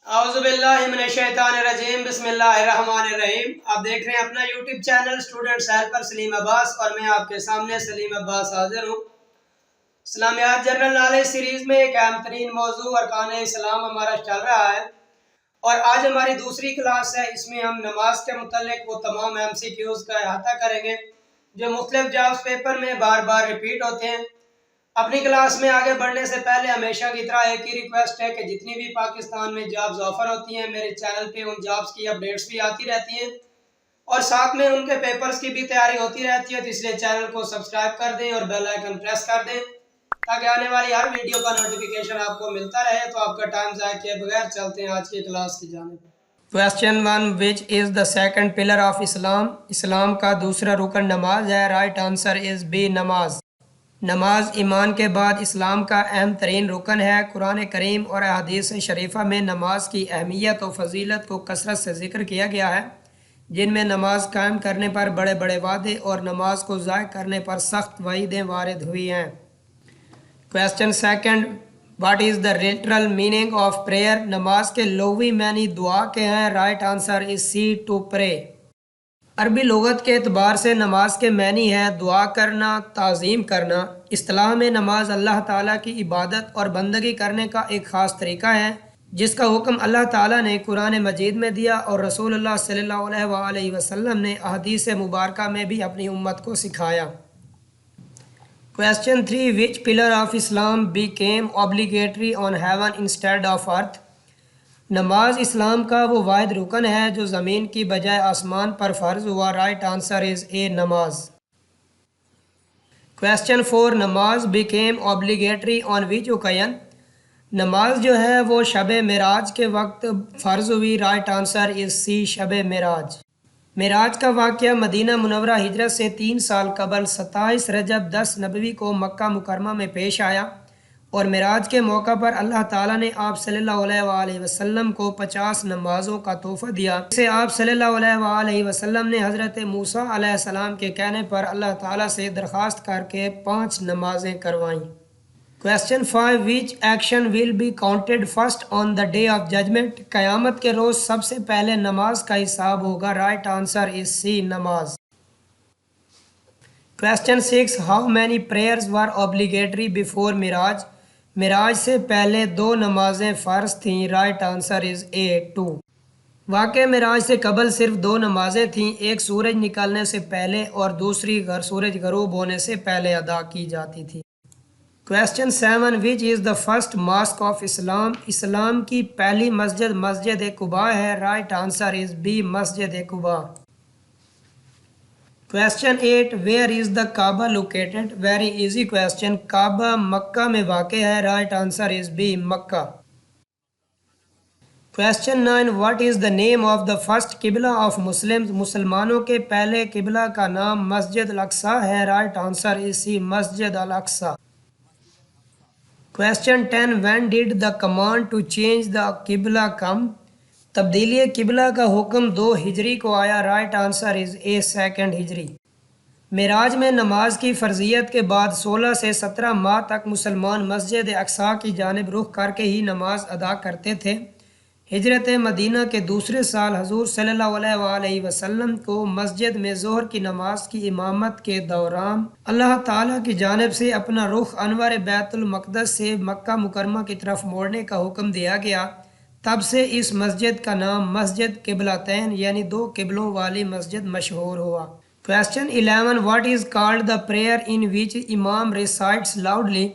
اعوذ باللہ من الشیطان الرجیم بسم اللہ الرحمن الرحیم۔ آپ دیکھ رہے ہیں اپنا یوٹیوب چینل اسٹوڈنٹس ہیلپر سلیم عباس، اور میں آپ کے سامنے سلیم عباس حاضر ہوں۔ اسلامیات جنرل نالج سیریز میں ایک اہم ترین موضوع ارکان اسلام ہمارا چل رہا ہے، اور آج ہماری دوسری کلاس ہے۔ اس میں ہم نماز کے متعلق وہ تمام MCQs کا احاطہ کریں گے جو مختلف جابس پیپر میں بار بار ریپیٹ ہوتے ہیں۔ اپنی کلاس میں آگے بڑھنے سے پہلے ہمیشہ کی طرح ایک ہی ریکویسٹ ہے کہ جتنی بھی پاکستان میں جابز آفر ہوتی ہیں میرے چینل پہ ان جابز کی اپڈیٹس بھی آتی رہتی ہیں، اور ساتھ میں ان کے پیپرز کی بھی تیاری ہوتی رہتی ہے، تو اس لیے چینل کو سبسکرائب کر دیں اور بیل آئیکن پریس کر دیں تاکہ آنے والی ہر ویڈیو کا نوٹیفیکیشن آپ کو ملتا رہے۔ تو آپ کا ٹائم ضائع کیے بغیر چلتے ہیں آج کی کلاس کی جانب۔ Question 1 which is the second pillar of Islam؟ اسلام کا دوسرا رکن نماز ہے۔ رائٹ آنسر از بی، نماز۔ نماز ایمان کے بعد اسلام کا اہم ترین رکن ہے۔ قرآن کریم اور احادیث شریفہ میں نماز کی اہمیت و فضیلت کو کثرت سے ذکر کیا گیا ہے، جن میں نماز قائم کرنے پر بڑے بڑے وعدے اور نماز کو ضائع کرنے پر سخت وعیدیں وارد ہوئی ہیں۔ Question 2 What is the literal meaning of prayer؟ نماز کے لغوی معنی دعا کے ہیں۔ Right answer is C, to pray. عربی لغت کے اعتبار سے نماز کے معنی ہے دعا کرنا، تعظیم کرنا۔ اصطلاح میں نماز اللہ تعالیٰ کی عبادت اور بندگی کرنے کا ایک خاص طریقہ ہے جس کا حکم اللہ تعالیٰ نے قرآن مجید میں دیا اور رسول اللہ صلی اللہ علیہ وآلہ وسلم نے احادیث مبارکہ میں بھی اپنی امت کو سکھایا۔ Question 3 Which pillar of Islam became obligatory on heaven instead of earth؟ نماز اسلام کا وہ واحد رکن ہے جو زمین کی بجائے آسمان پر فرض ہوا۔ رائٹ آنسر از اے، نماز۔ Question 4 نماز became obligatory on which occasion؟ نماز جو ہے وہ شب معراج کے وقت فرض ہوئی۔ رائٹ آنسر از سی، شب معراج۔ معراج کا واقعہ مدینہ منورہ ہجرت سے 3 سال قبل 27 رجب 10 نبوی کو مکہ مکرمہ میں پیش آیا، اور معراج کے موقع پر اللہ تعالیٰ نے آپ صلی اللہ علیہ وآلہ وسلم کو 50 نمازوں کا تحفہ دیا، جسے آپ صلی اللہ علیہ وآلہ وسلم نے حضرت موسیٰ علیہ السلام کے کہنے پر اللہ تعالیٰ سے درخواست کر کے 5 نمازیں کروائیں۔ Question 5 Which action will be counted first on the day of judgment؟ قیامت کے روز سب سے پہلے نماز کا حساب ہوگا۔ رائٹ آنسر از سی، نماز۔ Question 6 How many prayers were obligatory before Miraj؟ معراج سے پہلے 2 نمازیں فرض تھیں۔ رائٹ آنسر از اے، 2۔ واقع معراج سے قبل صرف 2 نمازیں تھیں، ایک سورج نکلنے سے پہلے اور دوسری سورج غروب ہونے سے پہلے ادا کی جاتی تھی۔ Question 7 Which is the first mosque of Islam؟ اسلام کی پہلی مسجد مسجد قباء ہے۔ Right answer is be, Masjid Quba. Question 8 Where is the Kaaba located؟ Very easy question۔ کعبہ مکہ میں واقع ہے۔ رائٹ آنسر از بی، مکہ۔ Question 9 What is the name of the first قبلہ of Muslims؟ مسلمانوں کے پہلے قبلہ کا نام مسجد الاقصیٰ ہے۔ Right answer is C, Masjid الاقصیٰ۔ Question 10 When did the command to change the قبلہ come؟ تبدیلی قبلہ کا حکم 2 ہجری کو آیا۔ رائٹ آنسر از اے، 2 ہجری۔ معراج میں نماز کی فرضیت کے بعد 16 سے 17 ماہ تک مسلمان مسجد اقصیٰ کی جانب رخ کر کے ہی نماز ادا کرتے تھے۔ ہجرت مدینہ کے دوسرے سال حضور صلی اللہ علیہ وآلہ وسلم کو مسجد میں ظہر کی نماز کی امامت کے دوران اللہ تعالیٰ کی جانب سے اپنا رخ انور بیت المقدس سے مکہ مکرمہ کی طرف موڑنے کا حکم دیا گیا۔ تب سے اس مسجد کا نام مسجد قبلتین یعنی 2 قبلوں والی مسجد مشہور ہوا۔ Question 11 What is called the prayer in which Imam recites loudly؟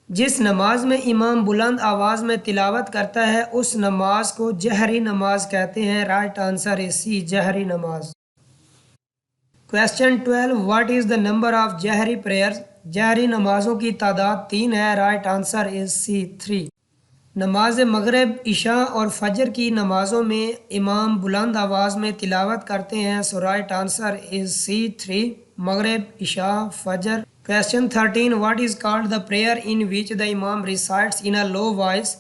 جس نماز میں امام بلند آواز میں تلاوت کرتا ہے اس نماز کو جہری نماز کہتے ہیں۔ رائٹ آنسر is سی، جہری نماز۔ Question 12 What is the number of جہری prayers؟ جہری نمازوں کی تعداد 3 ہے۔ رائٹ آنسر is سی، 3۔ نماز مغرب، عشاء اور فجر کی نمازوں میں امام بلند آواز میں تلاوت کرتے ہیں، سو رائٹ آنسر is سی، 3۔ مغرب، عشاء، فجر۔ Question 13 What is called the prayer in which the Imam recites in a low voice؟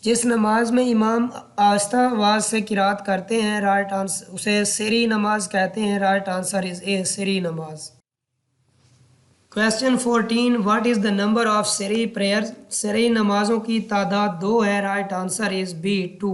جس نماز میں امام آہستہ آواز سے قرات کرتے ہیں رائٹ آنسر اسے سری نماز کہتے ہیں۔ رائٹ آنسر از اے، سری نماز۔ Question 14 What is the number of Sri prayers؟ سری نمازوں کی تعداد 2 ہے۔ Right answer is B, 2۔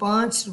5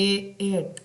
A8।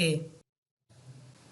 A।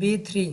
B3।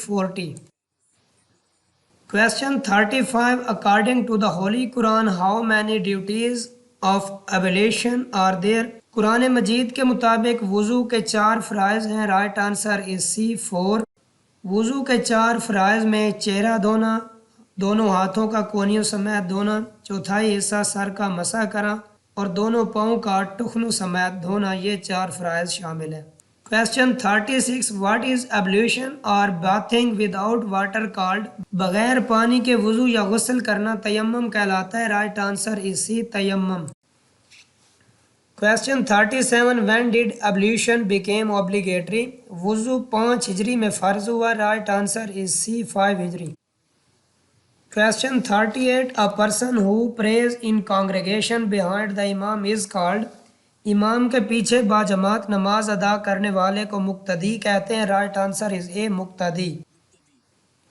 40। Question 35. According to the Holy Quran, how many duties of ablution are there? قرآن مجید کے مطابق وضو کے 4 فرائض ہیں. رائٹ آنسر از سی 4. وضو کے 4 فرائض میں چہرہ دھونا، دونوں ہاتھوں کا کونیوں سمیت دھونا، چوتھائی حصہ سر کا مسح کرنا اور دونوں پاؤں کا ٹخنوں سمیت دھونا، یہ 4 فرائض شامل ہیں. Question 36. What is ablution or bathing without water called? بغیر پانی کے وضو یا غسل کرنا تیمم کہلاتا ہے. رائٹ آنسر از سی تیمم. Question 37. When did ablution became obligatory? وضو 5 ہجری میں فرض ہوا. رائٹ آنسر از سی 5 ہجری. Question 38. A person who prays in congregation behind the imam is called? امام کے پیچھے باجماعت نماز ادا کرنے والے کو مقتدی کہتے ہیں. رائٹ آنسر از اے مقتدی.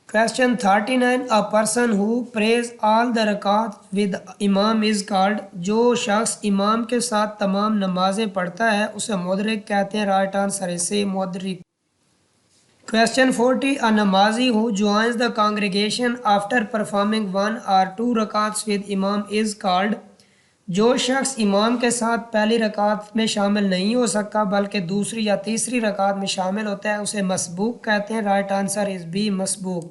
Question 39. A person who prays all the رکعات with imam is called? جو شخص امام کے ساتھ تمام نمازیں پڑھتا ہے اسے مدرک کہتے ہیں. رائٹ آنسر از اے مدرک. Question 40. A namazi who joins the congregation after performing 1 or 2 rakats with imam is called? جو شخص امام کے ساتھ پہلی رکعت میں شامل نہیں ہو سکا بلکہ دوسری یا تیسری رکعت میں شامل ہوتا ہے اسے مسبوق کہتے ہیں. رائٹ آنسر از بی مسبوق.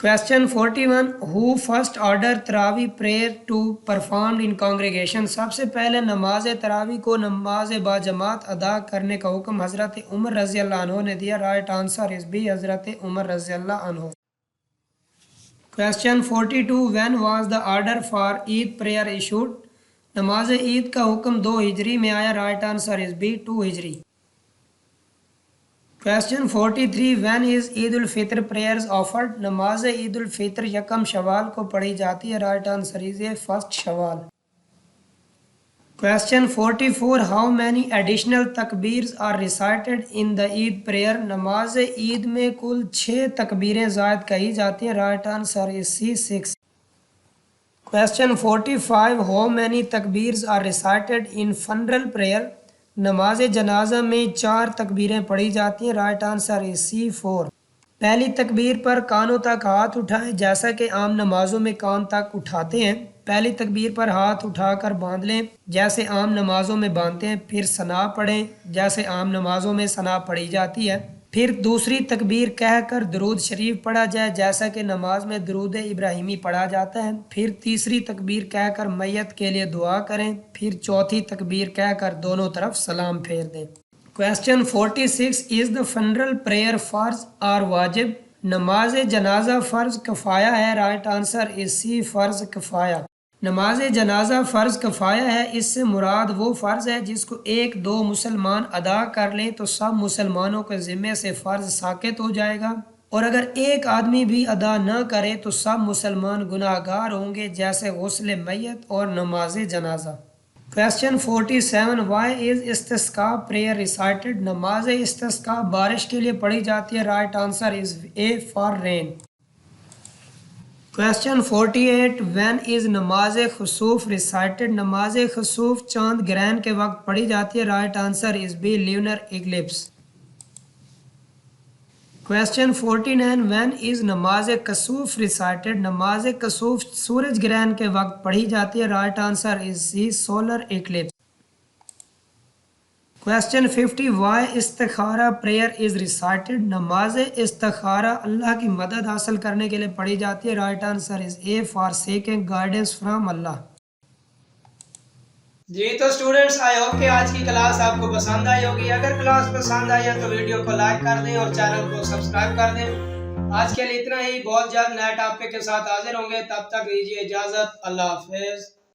Question 41. Who first ordered تراویح prayer to performed in congregation? سب سے پہلے نماز تراویح کو نماز باجماعت ادا کرنے کا حکم حضرت عمر رضی اللہ عنہ نے دیا. رائٹ آنسر از بی حضرت عمر رضی اللہ عنہ. Question 42. When was the order for Eid prayer issued? نماز عید کا حکم 2 ہجری میں آیا. رائٹ آنسر از بی 2 ہجری. Question 43. When is Eid al-Fitr prayers offered? نماز عید الفطر 1 شوال کو پڑھی جاتی ہے. رائٹ آنسر از اے 1 شوال. Question 44. How many additional takbeers are recited in the Eid prayer? نماز عید میں کل 6 تکبیریں زائد کہی جاتی ہیں. Right answer is C 6. Question 45. How many takbeers are recited in funeral prayer? نماز جنازہ میں 4 تکبیریں پڑھی جاتی ہیں. Right answer is C 4. پہلی تکبیر پر کانوں تک ہاتھ اٹھائیں جیسا کہ عام نمازوں میں کان تک اٹھاتے ہیں. پہلی تکبیر پر ہاتھ اٹھا کر باندھ لیں جیسے عام نمازوں میں باندھتے ہیں. پھر ثنا پڑھیں جیسے عام نمازوں میں ثنا پڑھی جاتی ہے. پھر دوسری تکبیر کہہ کر درود شریف پڑھا جائے جیسا کہ نماز میں درود ابراہیمی پڑھا جاتا ہے. پھر تیسری تکبیر کہہ کر میت کے لیے دعا کریں. پھر چوتھی تکبیر کہہ کر دونوں طرف سلام پھیر دیں. Question 46. Is the funeral prayer فرض اور واجب؟ نماز جنازہ فرض کفایہ ہے. رائٹ آنسر is C فرض کفایہ. نماز جنازہ فرض کفایہ ہے. اس سے مراد وہ فرض ہے جس کو 1-2 مسلمان ادا کر لیں تو سب مسلمانوں کے ذمے سے فرض ساقط ہو جائے گا، اور اگر ایک آدمی بھی ادا نہ کرے تو سب مسلمان گناہ گار ہوں گے، جیسے غسل میت اور نماز جنازہ. Question 47. Why is استسقاء prayer recited? نماز استسقاء بارش کے لیے پڑھی جاتی ہے. Right answer is A for rain. Question 48. When is نماز خسوف recited? نماز خسوف چاند گرہن کے وقت پڑھی جاتی ہے. Right answer is B lunar eclipse. Question 49. When is نماز کسوف recited? نماز کسوف سورج گرہن کے وقت پڑھی جاتی ہے. Right answer is C solar eclipse. Question 50. Why استخارہ prayer is recited? نماز استخارہ اللہ کی مدد حاصل کرنے کے لیے پڑھی جاتی ہے. Right answer is A for seeking guidance from Allah. جی تو اسٹوڈنٹس آئی ہوپ کہ آج کی کلاس آپ کو پسند آئی ہوگی. اگر کلاس پسند آئی ہے تو ویڈیو کو لائک کر دیں اور چینل کو سبسکرائب کر دیں. آج کے لیے اتنا ہی. بہت جلد نئے ٹاپک کے ساتھ حاضر ہوں گے. تب تک دیجیے اجازت. اللہ حافظ.